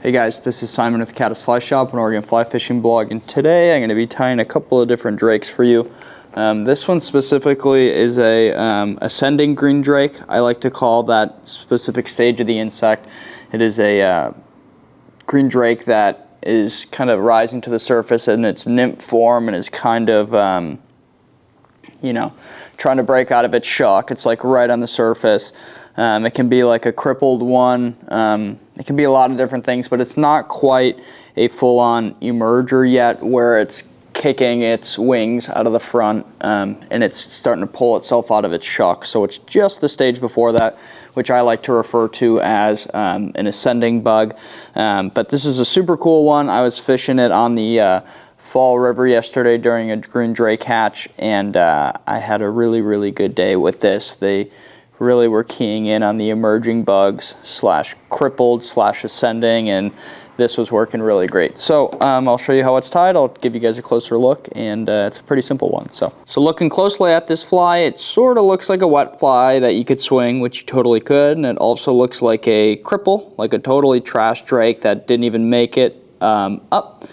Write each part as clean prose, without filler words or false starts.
Hey guys, this is Simon with Caddis Fly Shop, an Oregon fly fishing blog, and today I'm going to be tying a couple of different drakes for you. This one specifically is a ascending green drake. I like to call that specific stage of the insect. It is a green drake that is kind of rising to the surface in its nymph form and is kind of, trying to break out of its shock. It's like right on the surface. It can be like a crippled one. It can be a lot of different things, but it's not quite a full-on emerger yet where it's kicking its wings out of the front and it's starting to pull itself out of its shock. So it's just the stage before that, which I like to refer to as an ascending bug. But this is a super cool one. I was fishing it on the Fall River yesterday during a green drake hatch, and I had a really good day with this. They really were keying in on the emerging bugs / crippled / ascending, and this was working really great. So I'll show you how it's tied. I'll give you guys a closer look, and it's a pretty simple one. So looking closely at this fly, it sort of looks like a wet fly that you could swing, which you totally could, and it also looks like a cripple, like a totally trash drake that didn't even make it up.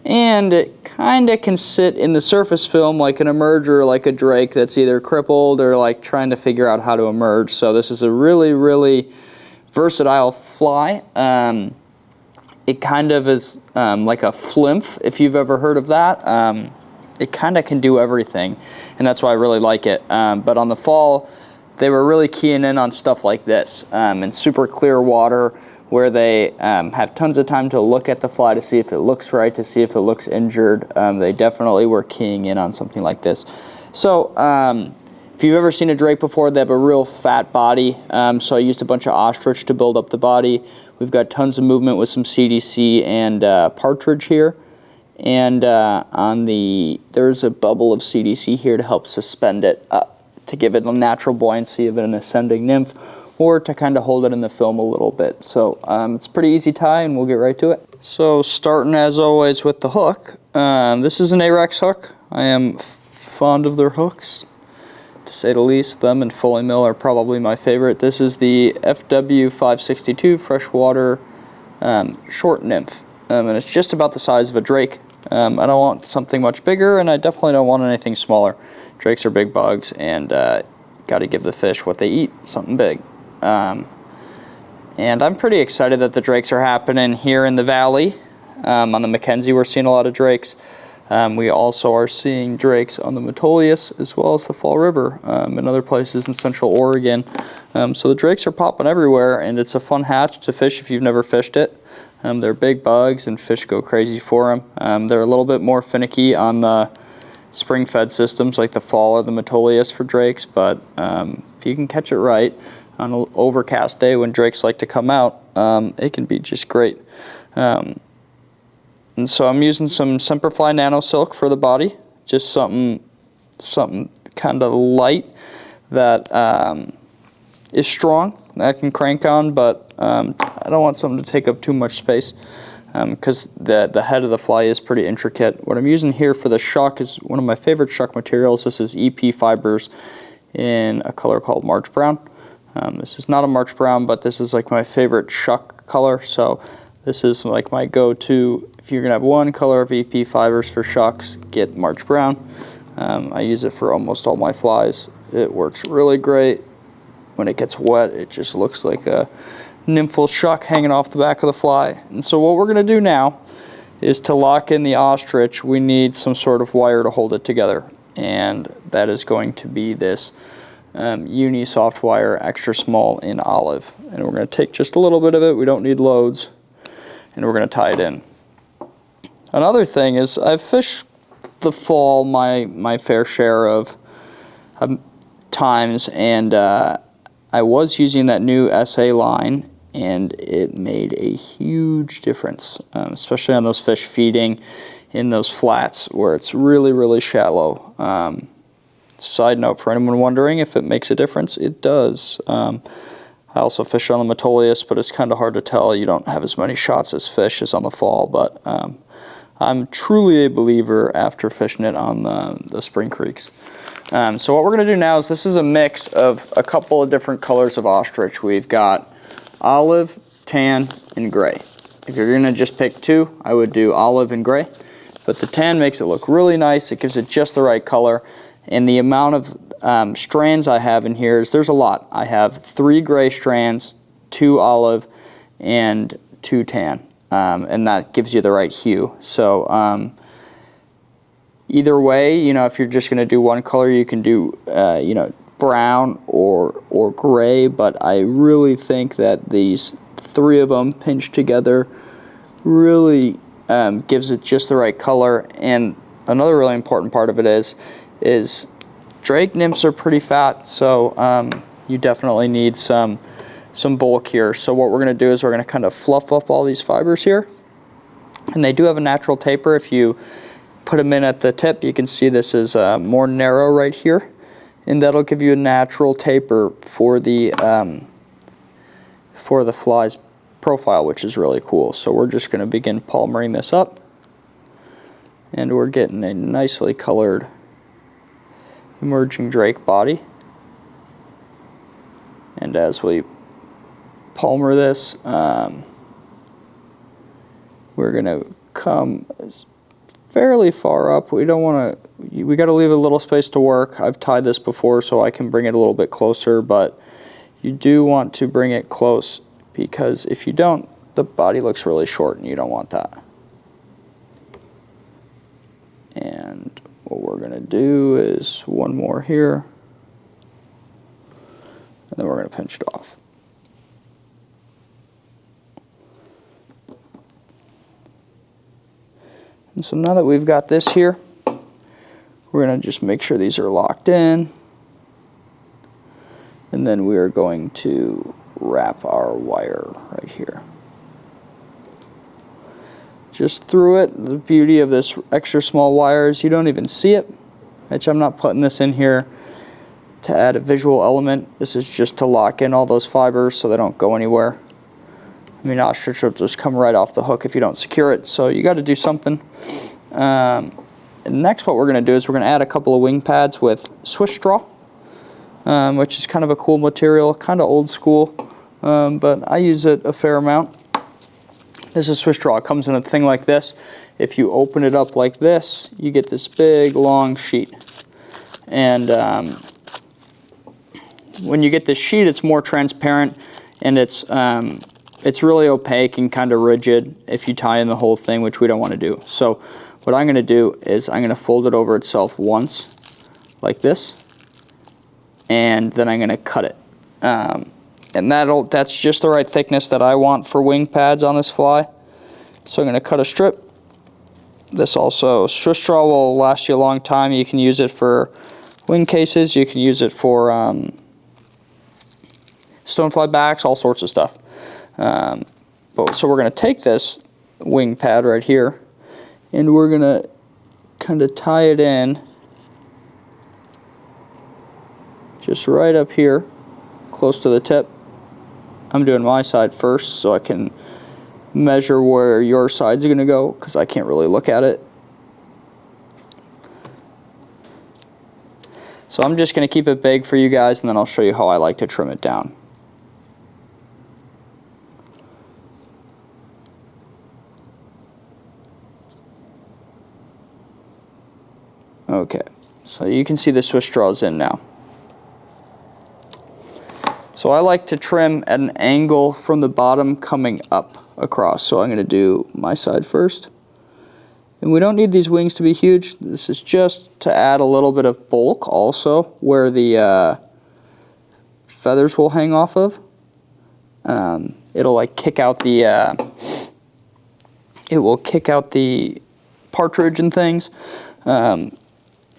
And it kind of can sit in the surface film like an emerger, like a drake that's either crippled or like trying to figure out how to emerge. So this is a really versatile fly. It kind of is like a flymph, if you've ever heard of that. It kind of can do everything, and that's why I really like it. But on the fall, they were really keying in on stuff like this, in super clear water, where they have tons of time to look at the fly to see if it looks right, to see if it looks injured. They definitely were keying in on something like this. So if you've ever seen a drake before, they have a real fat body. So I used a bunch of ostrich to build up the body. We've got tons of movement with some CDC and partridge here. And there's a bubble of CDC here to help suspend it up, to give it a natural buoyancy of an ascending nymph, or to kind of hold it in the film a little bit. So it's a pretty easy tie, and we'll get right to it. So starting as always with the hook. This is an Ahrex hook. I am fond of their hooks, to say the least. Them and Foley Mill are probably my favorite. This is the FW 562 freshwater short nymph, and it's just about the size of a drake. I don't want something much bigger, and I definitely don't want anything smaller. Drakes are big bugs, and got to give the fish what they eat, something big. And I'm pretty excited that the drakes are happening here in the valley. On the Mackenzie, we're seeing a lot of drakes. We also are seeing drakes on the Metolius as well as the Fall River and other places in central Oregon. So the drakes are popping everywhere, and it's a fun hatch to fish if you've never fished it. They're big bugs, and fish go crazy for them. They're a little bit more finicky on the spring-fed systems like the Fall or the Metolius for drakes, but if you can catch it right on an overcast day when drakes like to come out, it can be just great. And so I'm using some Semperfli Nano Silk for the body, just something kind of light that is strong, that I can crank on, but I don't want something to take up too much space because the head of the fly is pretty intricate. What I'm using here for the shuck is one of my favorite shuck materials. This is EP Fibers in a color called March Brown. This is not a March Brown, but this is like my favorite shuck color, so this is like my go-to. If you're gonna have one color of EP Fibers for shucks, get March Brown. I use it for almost all my flies. It works really great. When it gets wet, it just looks like a nymphal shuck hanging off the back of the fly. And so what we're gonna do now is to lock in the ostrich, we need some sort of wire to hold it together. And that is going to be this uni soft wire, extra small in olive. And we're gonna take just a little bit of it, we don't need loads, and we're gonna tie it in. Another thing is I've fished the fall my fair share of times, and I was using that new SA line, and it made a huge difference, especially on those fish feeding in those flats where it's really shallow. Side note for anyone wondering if it makes a difference, it does. I also fish on the Metolius, but it's kind of hard to tell. You don't have as many shots as fish as on the fall, but I'm truly a believer after fishing it on the spring creeks. So what we're going to do now is this is a mix of a couple of different colors of ostrich. We've got olive, tan, and gray. If you're gonna just pick two, I would do olive and gray, but the tan makes it look really nice. It gives it just the right color. And the amount of strands I have in here is, there's a lot. I have 3 gray strands, 2 olive, and 2 tan, and that gives you the right hue. So either way, you know, if you're just gonna do one color, you can do you know, brown or gray, but I really think that these 3 of them pinched together really gives it just the right color. And another really important part of it is drake nymphs are pretty fat, so you definitely need some bulk here. So what we're going to do is we're going to kind of fluff up all these fibers here, and they do have a natural taper. If you put them in at the tip, you can see this is more narrow right here, and that'll give you a natural taper for the fly's profile, which is really cool. So we're just going to begin palmering this up, and we're getting a nicely colored emerging drake body. And as we palmer this, we're going to come fairly far up. We don't want to, we got to leave a little space to work. I've tied this before so I can bring it a little bit closer, but you do want to bring it close, because if you don't, the body looks really short and you don't want that. And what we're going to do is one more here, and then we're going to pinch it off. And so now that we've got this here, we're going to just make sure these are locked in, and then we are going to wrap our wire right here. Just through it. The beauty of this extra small wire is you don't even see it, which I'm not putting this in here to add a visual element. This is just to lock in all those fibers so they don't go anywhere. I mean, ostrich will just come right off the hook if you don't secure it, so you got to do something. And next what we're going to do is we're going to add a couple of wing pads with Swiss straw, which is kind of a cool material, kind of old school, but I use it a fair amount. This is Swiss straw. It comes in a thing like this. If you open it up like this, you get this big long sheet. And when you get this sheet, it's more transparent, and it's really opaque and kind of rigid if you tie in the whole thing, which we don't want to do. So what I'm going to do is I'm going to fold it over itself once, like this, and then I'm going to cut it. And that's just the right thickness that I want for wing pads on this fly. So I'm going to cut a strip. This also, Swiss straw will last you a long time. You can use it for wing cases. You can use it for stonefly backs, all sorts of stuff. So we're going to take this wing pad right here, and we're going to kind of tie it in just right up here, close to the tip. I'm doing my side first so I can measure where your side's going to go, because I can't really look at it. So I'm just going to keep it big for you guys, and then I'll show you how I like to trim it down. Okay, so you can see the Swiss straws in now. So I like to trim at an angle from the bottom coming up across. So I'm going to do my side first. And we don't need these wings to be huge. This is just to add a little bit of bulk also where the feathers will hang off of. It'll like kick out the it will kick out the partridge and things.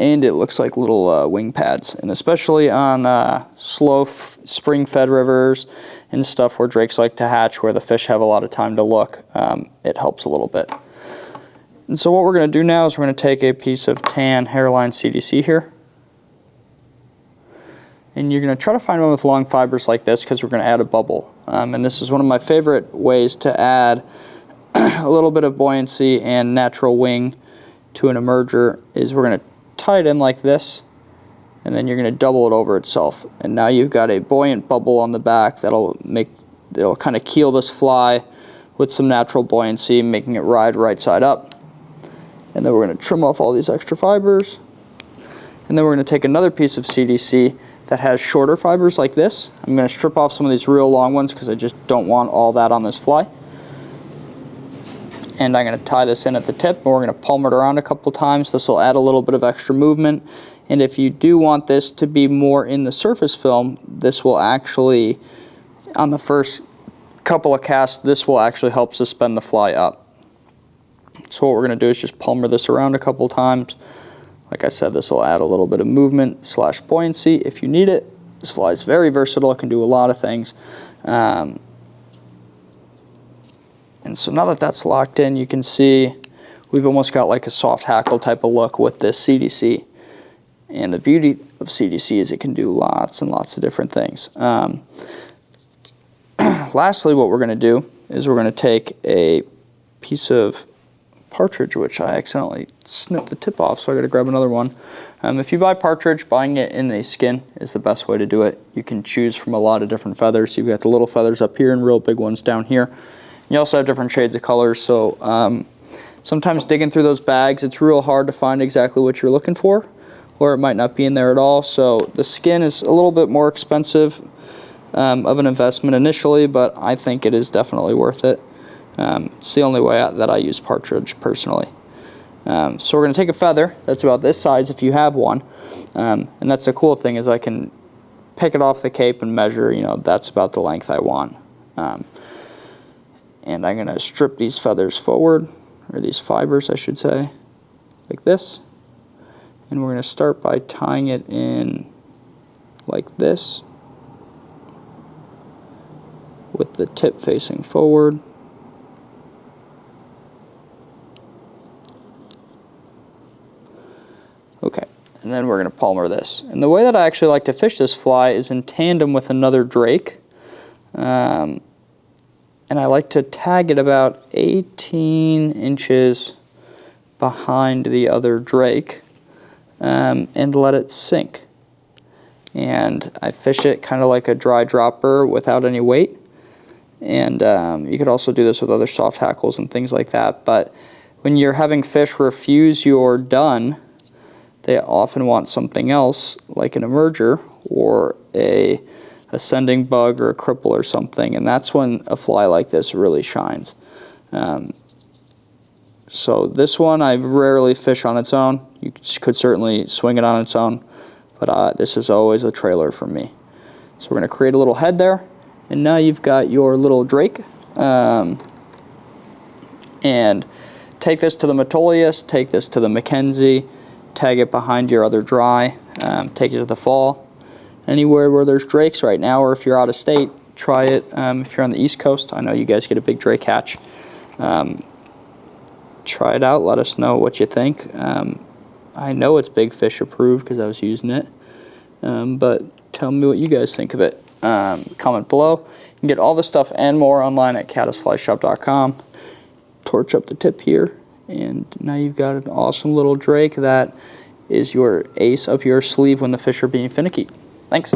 And it looks like little wing pads, and especially on slow spring-fed rivers and stuff where drakes like to hatch, where the fish have a lot of time to look, it helps a little bit. And so what we're going to do now is we're going to take a piece of tan hairline CDC here, and you're going to try to find one with long fibers like this, because we're going to add a bubble. And this is one of my favorite ways to add a little bit of buoyancy and natural wing to an emerger, is we're going to tie it in like this, and then you're going to double it over itself, and now you've got a buoyant bubble on the back that'll kind of keel this fly with some natural buoyancy, making it ride right side up. And then we're going to trim off all these extra fibers. And then we're going to take another piece of CDC that has shorter fibers like this. I'm going to strip off some of these real long ones because I just don't want all that on this fly. And I'm going to tie this in at the tip, and we're going to palm it around a couple times. This will add a little bit of extra movement. And if you do want this to be more in the surface film, this will actually, on the first couple of casts, this will actually help suspend the fly up. So what we're going to do is just palmer this around a couple times. Like I said, this will add a little bit of movement / buoyancy if you need it. This fly is very versatile. It can do a lot of things. And so now that that's locked in, you can see we've almost got like a soft hackle type of look with this CDC. And the beauty of CDC is it can do lots and lots of different things. Lastly, what we're going to do is we're going to take a piece of partridge, which I accidentally snipped the tip off, so I got to grab another one. If you buy partridge, buying it in a skin is the best way to do it. You can choose from a lot of different feathers. You've got the little feathers up here and real big ones down here. You also have different shades of colors, so sometimes digging through those bags, it's real hard to find exactly what you're looking for, or it might not be in there at all. So the skin is a little bit more expensive of an investment initially, but I think it is definitely worth it. It's the only way that I use partridge personally. So we're going to take a feather that's about this size if you have one, and that's the cool thing is I can pick it off the cape and measure, you know, that's about the length I want. And I'm going to strip these feathers forward, or these fibers I should say, like this. And we're going to start by tying it in like this, with the tip facing forward. Okay, and then we're going to palmer this. And the way that I actually like to fish this fly is in tandem with another drake. And I like to tag it about 18 inches behind the other drake and let it sink. And I fish it kind of like a dry dropper without any weight. And you could also do this with other soft hackles and things like that. But when you're having fish refuse your dun, they often want something else, like an emerger or a ascending bug or a cripple or something, and that's when a fly like this really shines. So this one I rarely fish on its own. You could certainly swing it on its own, but this is always a trailer for me. So we're going to create a little head there, and now you've got your little drake. And take this to the Metolius, take this to the Mackenzie, tag it behind your other dry, take it to the fall. Anywhere where there's drakes right now, or if you're out of state, try it. If you're on the East Coast, I know you guys get a big drake hatch. Try it out, let us know what you think. I know it's Big Fish approved because I was using it, but tell me what you guys think of it. Comment below. You can get all this stuff and more online at caddisflyshop.com. Torch up the tip here, and now you've got an awesome little drake that is your ace up your sleeve when the fish are being finicky. Thanks.